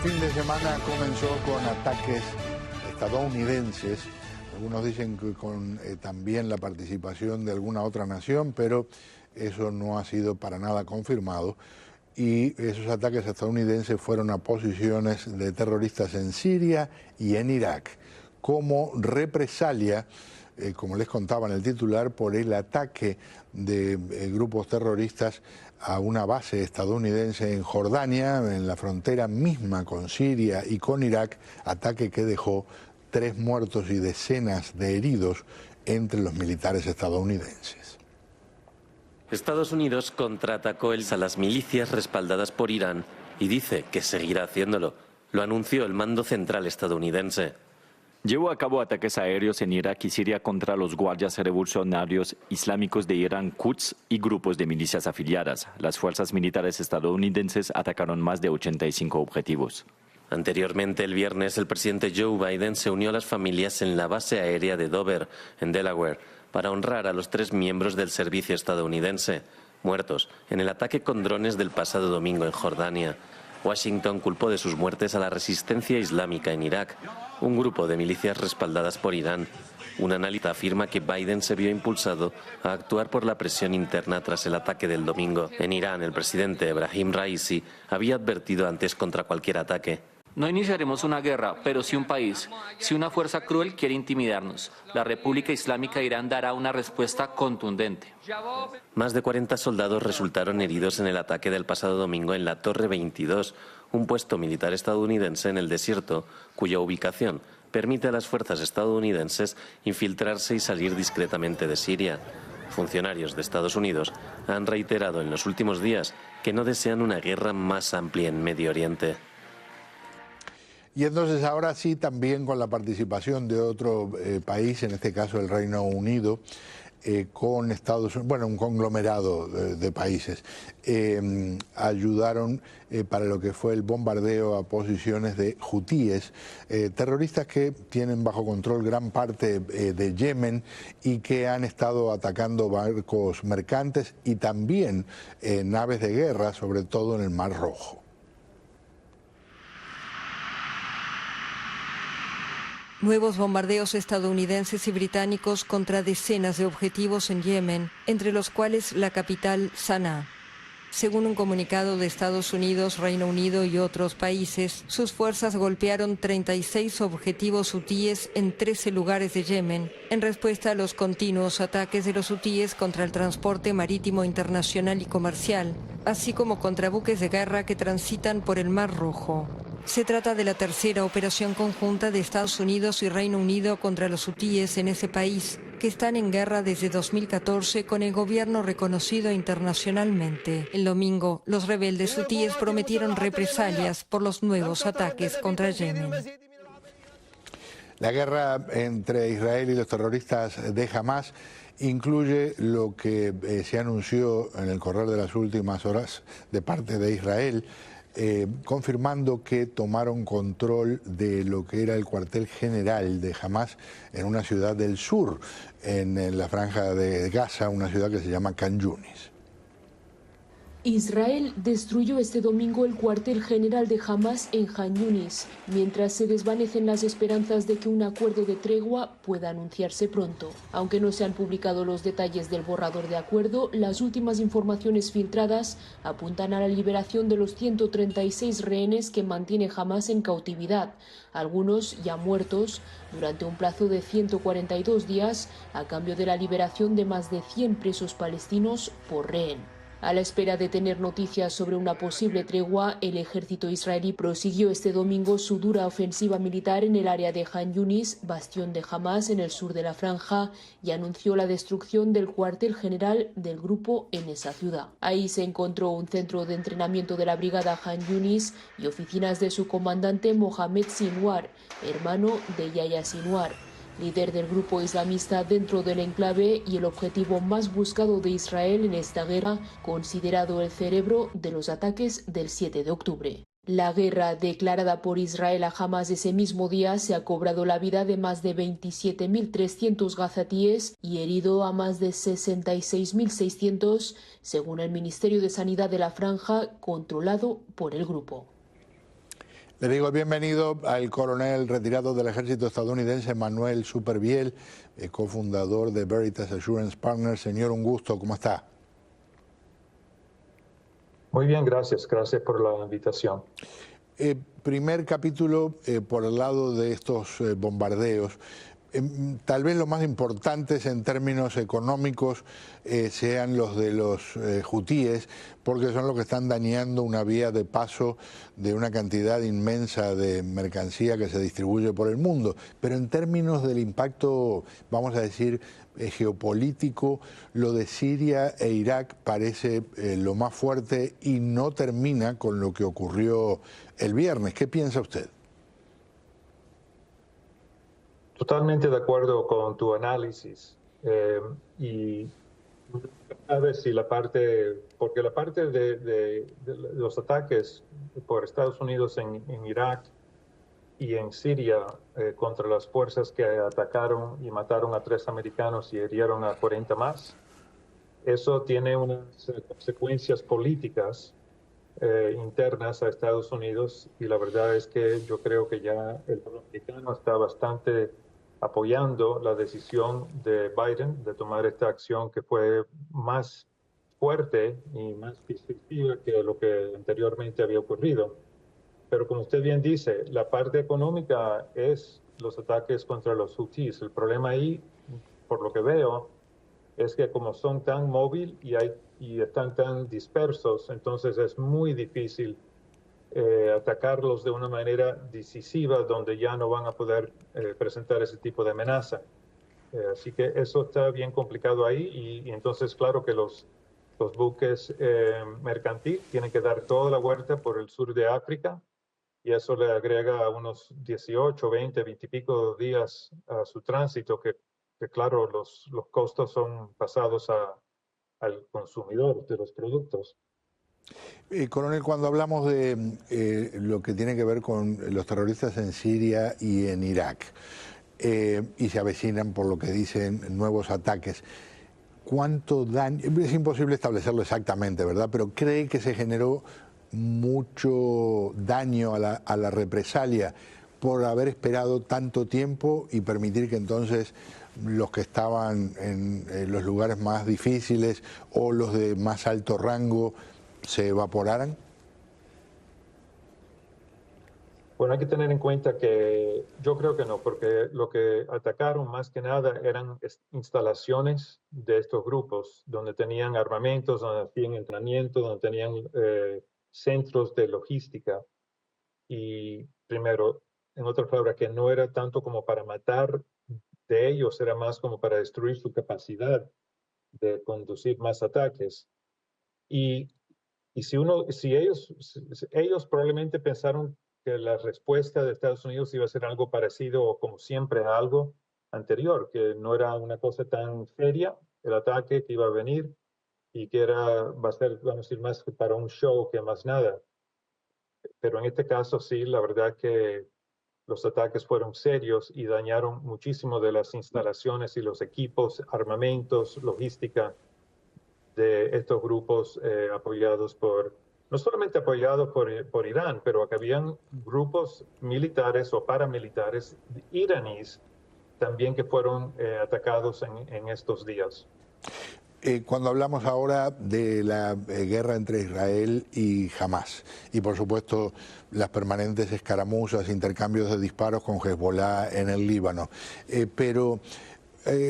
fin de semana comenzó con ataques estadounidenses. Algunos dicen que con también la participación de alguna otra nación, pero eso no ha sido para nada confirmado. Y esos ataques estadounidenses fueron a posiciones de terroristas en Siria y en Irak, como represalia, como les contaba en el titular, por el ataque de grupos terroristas a una base estadounidense en Jordania, en la frontera misma con Siria y con Irak, ataque que dejó 3 muertos y decenas de heridos entre los militares estadounidenses. Estados Unidos contraatacó a las milicias respaldadas por Irán y dice que seguirá haciéndolo. Lo anunció el mando central estadounidense. Llevó a cabo ataques aéreos en Irak y Siria contra los guardias revolucionarios islámicos de Irán, Quds y grupos de milicias afiliadas. Las fuerzas militares estadounidenses atacaron más de 85 objetivos. Anteriormente, el viernes, el presidente Joe Biden se unió a las familias en la base aérea de Dover, en Delaware, para honrar a los 3 miembros del servicio estadounidense muertos en el ataque con drones del pasado domingo en Jordania. Washington culpó de sus muertes a la resistencia islámica en Irak, un grupo de milicias respaldadas por Irán. Un analista afirma que Biden se vio impulsado a actuar por la presión interna tras el ataque del domingo. En Irán, el presidente Ebrahim Raisi había advertido antes contra cualquier ataque. No iniciaremos una guerra, pero sí un país. Si una fuerza cruel quiere intimidarnos, la República Islámica de Irán dará una respuesta contundente. Más de 40 soldados resultaron heridos en el ataque del pasado domingo en la Torre 22, un puesto militar estadounidense en el desierto, cuya ubicación permite a las fuerzas estadounidenses infiltrarse y salir discretamente de Siria. Funcionarios de Estados Unidos han reiterado en los últimos días que no desean una guerra más amplia en Medio Oriente. Y entonces ahora sí, también con la participación de otro país, en este caso el Reino Unido, con Estados Unidos, bueno, un conglomerado de países, ayudaron para lo que fue el bombardeo a posiciones de hutíes, terroristas que tienen bajo control gran parte de Yemen y que han estado atacando barcos mercantes y también naves de guerra, sobre todo en el Mar Rojo. Nuevos bombardeos estadounidenses y británicos contra decenas de objetivos en Yemen, entre los cuales la capital Sanaa. Según un comunicado de Estados Unidos, Reino Unido y otros países, sus fuerzas golpearon 36 objetivos hutíes en 13 lugares de Yemen, en respuesta a los continuos ataques de los hutíes contra el transporte marítimo internacional y comercial, así como contra buques de guerra que transitan por el Mar Rojo. Se trata de la tercera operación conjunta de Estados Unidos y Reino Unido contra los hutíes en ese país, que están en guerra desde 2014 con el gobierno reconocido internacionalmente. El domingo, los rebeldes hutíes prometieron represalias por los nuevos ataques contra Yemen. La guerra entre Israel y los terroristas de Hamás incluye lo que se anunció en el correr de las últimas horas de parte de Israel, confirmando que tomaron control de lo que era el cuartel general de Hamás en una ciudad del sur, en la franja de Gaza, una ciudad que se llama Khan Yunis. Israel destruyó este domingo el cuartel general de Hamás en Khan Yunis, mientras se desvanecen las esperanzas de que un acuerdo de tregua pueda anunciarse pronto. Aunque no se han publicado los detalles del borrador de acuerdo, las últimas informaciones filtradas apuntan a la liberación de los 136 rehenes que mantiene Hamás en cautividad, algunos ya muertos, durante un plazo de 142 días, a cambio de la liberación de más de 100 presos palestinos por rehén. A la espera de tener noticias sobre una posible tregua, el ejército israelí prosiguió este domingo su dura ofensiva militar en el área de Khan Yunis, bastión de Hamás en el sur de la franja, y anunció la destrucción del cuartel general del grupo en esa ciudad. Ahí se encontró un centro de entrenamiento de la brigada Khan Yunis y oficinas de su comandante Mohamed Sinwar, hermano de Yahya Sinwar, líder del grupo islamista dentro del enclave y el objetivo más buscado de Israel en esta guerra, considerado el cerebro de los ataques del 7 de octubre. La guerra declarada por Israel a Hamás ese mismo día se ha cobrado la vida de más de 27.300 gazatíes y herido a más de 66.600, según el Ministerio de Sanidad de la Franja, controlado por el grupo. Le digo bienvenido al coronel retirado del ejército estadounidense Manuel Supervielle, cofundador de Veritas Assurance Partners. Señor, un gusto, ¿cómo está? Muy bien, gracias. Gracias por la invitación. Primer capítulo por el lado de estos bombardeos. Tal vez lo más importantes en términos económicos sean los de los hutíes, porque son los que están dañando una vía de paso de una cantidad inmensa de mercancía que se distribuye por el mundo. Pero en términos del impacto, vamos a decir, geopolítico, lo de Siria e Irak parece lo más fuerte y no termina con lo que ocurrió el viernes. ¿Qué piensa usted? Totalmente de acuerdo con tu análisis. Y a ver si porque la parte de los ataques por Estados Unidos en Irak y en Siria contra las fuerzas que atacaron y mataron a 3 americanos y hirieron a 40 más, eso tiene unas consecuencias políticas internas a Estados Unidos, y la verdad es que yo creo que ya el pueblo americano está bastante apoyando la decisión de Biden de tomar esta acción que fue más fuerte y más destructiva que lo que anteriormente había ocurrido. Pero como usted bien dice, la parte económica es los ataques contra los hutíes. El problema ahí, por lo que veo, es que como son tan móviles y están tan dispersos, entonces es muy difícil atacarlos de una manera decisiva donde ya no van a poder presentar ese tipo de amenaza. Así que eso está bien complicado ahí, y entonces claro que los buques mercantil tienen que dar toda la vuelta por el sur de África, y eso le agrega unos 18, 20 y pico días a su tránsito, que claro, los costos son pasados al consumidor de los productos. Coronel, cuando hablamos de lo que tiene que ver con los terroristas en Siria y en Irak, y se avecinan, por lo que dicen, nuevos ataques, ¿cuánto daño? Es imposible establecerlo exactamente, ¿verdad? Pero ¿cree que se generó mucho daño a la represalia por haber esperado tanto tiempo y permitir que entonces los que estaban en los lugares más difíciles o los de más alto rango se evaporaran? Bueno, hay que tener en cuenta que yo creo que no, porque lo que atacaron más que nada eran instalaciones de estos grupos, donde tenían armamentos, donde hacían entrenamiento, donde tenían centros de logística. Y primero, en otras palabras, que no era tanto como para matar de ellos, era más como para destruir su capacidad de conducir más ataques. Y si ellos probablemente pensaron que la respuesta de Estados Unidos iba a ser algo parecido o como siempre a algo anterior, que no era una cosa tan seria el ataque que iba a venir y que va a ser, vamos a decir, más para un show que más nada. Pero en este caso sí, la verdad que los ataques fueron serios y dañaron muchísimo de las instalaciones y los equipos, armamentos, logística de estos grupos apoyados no solamente apoyados por Irán, pero que habían grupos militares o paramilitares iraníes también que fueron atacados en estos días. Cuando hablamos ahora de la guerra entre Israel y Hamás, y por supuesto las permanentes escaramuzas, intercambios de disparos con Hezbollah en el Líbano, pero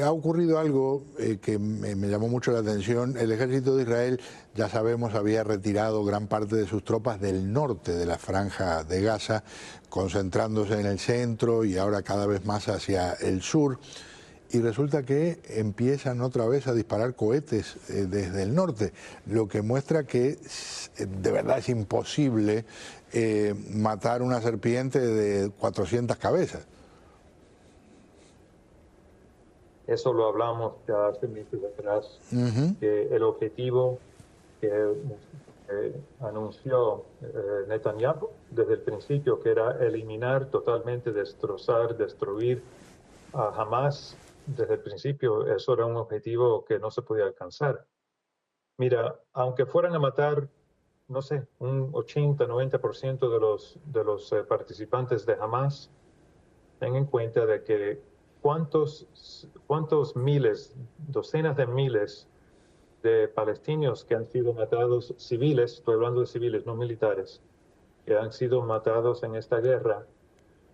ha ocurrido algo que me llamó mucho la atención. El ejército de Israel, ya sabemos, había retirado gran parte de sus tropas del norte de la franja de Gaza, concentrándose en el centro y ahora cada vez más hacia el sur. Y resulta que empiezan otra vez a disparar cohetes desde el norte, lo que muestra que de verdad es imposible matar una serpiente de 400 cabezas. Eso lo hablamos ya hace meses atrás, que el objetivo que anunció Netanyahu desde el principio, que era eliminar totalmente, destrozar, destruir a Hamás, desde el principio, eso era un objetivo que no se podía alcanzar. Mira, aunque fueran a matar no sé, un 80-90% de los participantes de Hamas tengan en cuenta de que cuántos miles, docenas de miles de palestinos que han sido matados, civiles, estoy hablando de civiles, no militares, que han sido matados en esta guerra,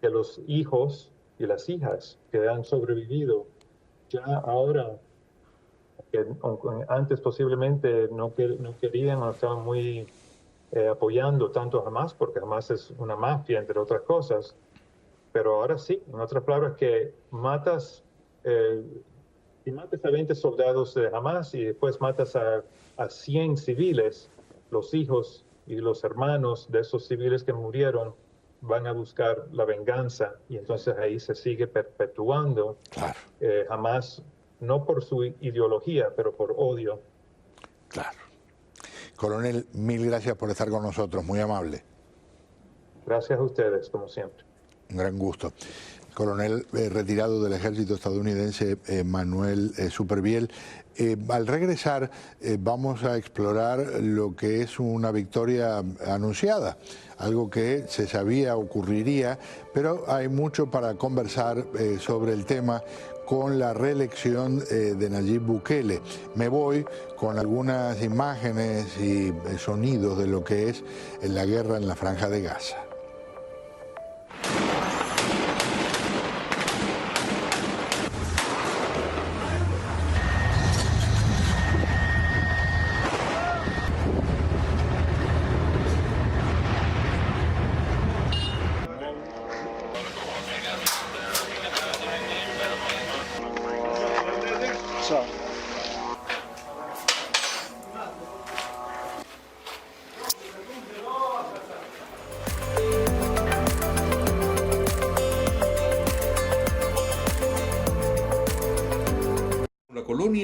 que los hijos y las hijas que han sobrevivido ya ahora, que antes posiblemente no querían o estaban muy apoyando tanto a Hamas, porque Hamas es una mafia, entre otras cosas, pero ahora sí, en otras palabras, que matas a 20 soldados de Hamas y después matas a 100 civiles, los hijos y los hermanos de esos civiles que murieron van a buscar la venganza y entonces ahí se sigue perpetuando. Claro. Hamas, no por su ideología, pero por odio. Claro. Coronel, mil gracias por estar con nosotros, muy amable. Gracias a ustedes, como siempre. Un gran gusto. Coronel retirado del ejército estadounidense, Manuel Supervielle. Al regresar vamos a explorar lo que es una victoria anunciada, algo que se sabía ocurriría, pero hay mucho para conversar sobre el tema con la reelección de Nayib Bukele. Me voy con algunas imágenes y sonidos de lo que es la guerra en la Franja de Gaza.